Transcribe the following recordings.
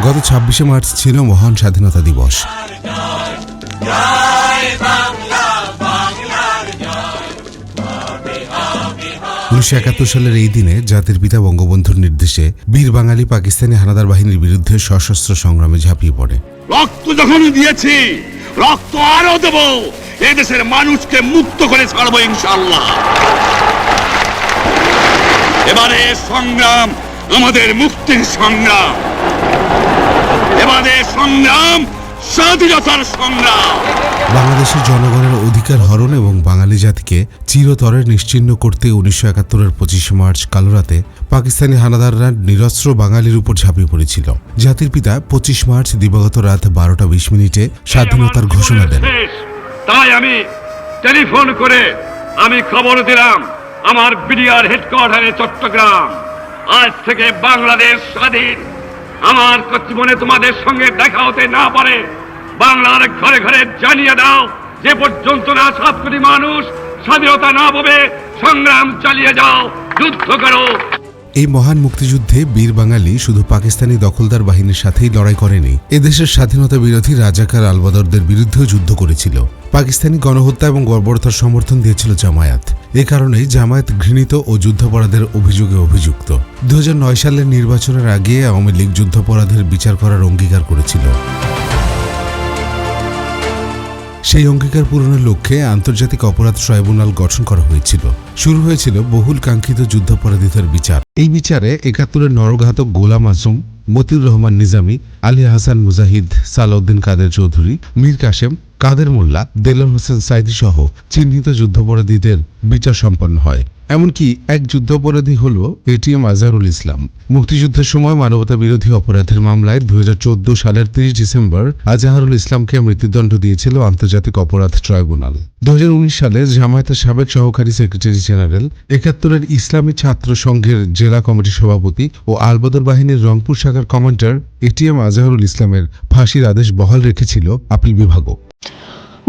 গত ২৬শে মার্চ ছিল মহান স্বাধীনতা দিবস। ১৯৭১ সালের এই দিনে জাতির পিতা বঙ্গবন্ধুর নির্দেশে বীর বাঙালি পাকিস্তানি হানাদার বাহিনীর বিরুদ্ধে সশস্ত্র সংগ্রামে ঝাঁপিয়ে পড়ে। রক্ত যখন দিয়েছি, রক্ত আরো দেব, এদেশের মানুষকে মুক্ত করে ছাড়বো ইনশাআল্লাহ। এবারে সংগ্রাম আমাদের মুক্তির সংগ্রাম, এবারে সংগ্রাম স্বাধীনতার সংগ্রাম। বাংলাদেশের জনগণের অধিকার হরণ এবং বাঙালি জাতিকে চিরতরে নিশ্চিহ্ন করতে ১৯৭১-এর ২৫শে মার্চ কালরাতে পাকিস্তানি হানাদাররা নিরস্ত্র বাঙালির উপর ঝাঁপিয়ে পড়েছিল। জাতির পিতা ২৫ মার্চ দিবাগত রাত ১২টা ২০ স্বাধীনতার ঘোষণা দেন। তাই আমি টেলিফোন করে খবর দিলাম আমার বিডিআর হেডকোয়ার্টারে চট্টগ্রাম, আজ থেকে বাংলাদেশ স্বাধীন। আমার জীবনে তোমাদের সঙ্গে দেখা হতে না পারে, বাংলার ঘরে ঘরে জানিয়ে দাও, যে পর্যন্ত না ৭ কোটি মানুষ স্বাধীনতা না পাবে, সংগ্রাম চালিয়ে যাও, যুদ্ধ করো। এই মহান মুক্তিযুদ্ধে বীর বাঙালি শুধু পাকিস্তানি দখলদার বাহিনীর সাথেই লড়াই করেনি, এদেশের স্বাধীনতা বিরোধী রাজাকার আলবদরদের বিরুদ্ধেও যুদ্ধ করেছিল। পাকিস্তানি গণহত্যা এবং বর্বরতার সমর্থন দিয়েছিল জামায়াত। এ কারণেই জামায়াত ঘৃণিত ও যুদ্ধাপরাধের অভিযোগে অভিযুক্ত। ২০০৯ সালের নির্বাচনের আগে আওয়ামী লীগ যুদ্ধাপরাধের বিচার করার অঙ্গীকার করেছিল। সেই অঙ্গীকার পূরণের লক্ষ্যে আন্তর্জাতিক অপরাধ ট্রাইব্যুনাল গঠন করা হয়েছিল। শুরু হয়েছিল বহুল কাঙ্ক্ষিত যুদ্ধাপরাধীদের বিচার। এই বিচারে ৭১-এর নরঘাতক গোলাম আজম, মতিউর রহমান নিজামী, আলী হাসান মুজাহিদ, সালাউদ্দিন কাদের চৌধুরী, মীর কাসেম, কাদের মোল্লা, দেলোয়ার হোসেন সাইদি সহ চিহ্নিত যুদ্ধাপরাধীদের বিচার সম্পন্ন হয়। এমনকি এক যুদ্ধাপরাধী হল এটিএম আজহারুল ইসলাম। মুক্তিযুদ্ধের সময় মানবতা বিরোধী অপরাধের মামলায় ২০১৪ সালের ৩০ ডিসেম্বর আজহারুল ইসলামকে মৃত্যুদণ্ড দিয়েছিল আন্তর্জাতিক অপরাধ ট্রাইব্যুনাল। ২০১৯ সালে জামায়াতের সাবেক সহকারী সেক্রেটারি জেনারেল, ৭১-এর ইসলামী ছাত্র সংঘের জেলা কমিটির সভাপতি ও আলবদর বাহিনীর রংপুর শাখার কমান্ডার এটিএম আজহারুল ইসলামের ফাঁসির আদেশ বহাল রেখেছিল আপিল বিভাগও।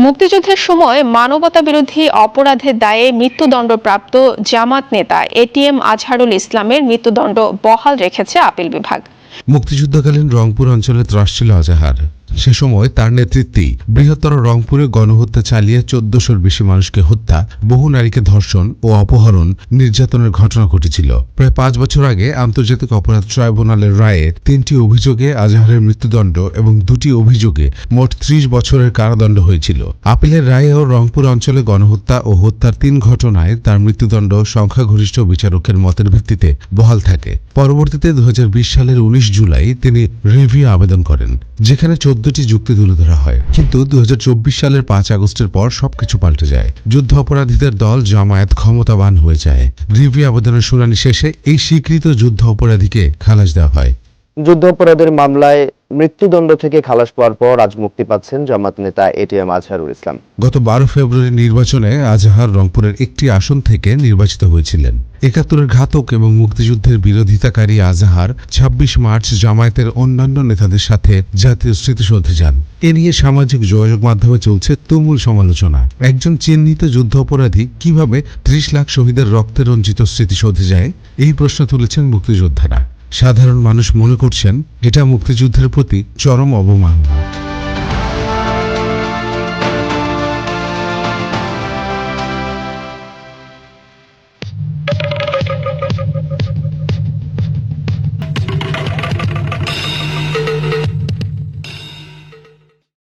মুক্তিযুদ্ধের সময় মানবতা বিরোধী অপরাধের দায়ে মৃত্যুদণ্ডপ্রাপ্ত জামাত নেতা এটিএম আজহারুল ইসলামের মৃত্যুদণ্ড বহাল রেখেছে আপিল বিভাগ। মুক্তিযুদ্ধকালীন রংপুর অঞ্চলে ত্রাস ছিল আজহার। সে সময় তার নেতৃত্বেই বৃহত্তর রংপুরে গণহত্যা চালিয়ে ১৪০০-র বেশি মানুষকে হত্যা, বহু নারীকে ধর্ষণ ও অপহরণ, নির্যাতনের ঘটনা ঘটেছিল। প্রায় ৫ বছর আগে আন্তর্জাতিক অপরাধ ট্রাইব্যুনালের রায়ে ৩টি অভিযোগে আজহারের মৃত্যুদণ্ড এবং ২টি অভিযোগে মোট ৩০ বছরের কারাদণ্ড হয়েছিল। আপিলের রায়েও রংপুর অঞ্চলে গণহত্যা ও হত্যার ৩ ঘটনায় তার মৃত্যুদণ্ড সংখ্যাগরিষ্ঠ বিচারকের মতের ভিত্তিতে বহাল থাকে। পরবর্তীতে ২০২০ সালের ১৯ জুলাই তিনি রিভিউ আবেদন করেন, যেখানে ১৪টি যুক্তি তুলে ধরা হয়। কিন্তু ২০২৪ সালের ৫ আগস্টের পর সবকিছু পাল্টে যায়। যুদ্ধ অপরাধীদের দল জামায়াত ক্ষমতাবান হয়ে যায়। রিভিউ আবেদনের শুনানি শেষে এই স্বীকৃত যুদ্ধ অপরাধীকে খালাস দেওয়া হয়। যুদ্ধ অপরাধের মামলায় মৃত্যুদণ্ড থেকে খালাস পাওয়ার পর আজ মুক্তি পাচ্ছেন জামাত নেতা এটিএম আজহারুল ইসলাম। গত ১২ ফেব্রুয়ারি নির্বাচনে আজহার রংপুরের একটি আসন থেকে নির্বাচিত হয়েছিলেন। ৭১-এর ঘাতক এবং মুক্তিযুদ্ধের বিরোধিতাকারী আজহার ২৬ মার্চ জামায়াতের অন্যান্য নেতাদের সাথে জাতীয় স্মৃতিসৌধে যান। এ নিয়ে সামাজিক যোগাযোগ মাধ্যমে চলছে তুমুল সমালোচনা। একজন চিহ্নিত যুদ্ধ অপরাধী কিভাবে ৩০ লাখ শহীদের রক্তে রঞ্জিত স্মৃতিসৌধে যায়, এই প্রশ্ন তুলেছেন মুক্তিযোদ্ধারা। সাধারণ মানুষ মনে করছেন এটা মুক্তিযুদ্ধের প্রতি চরম অবমাননা।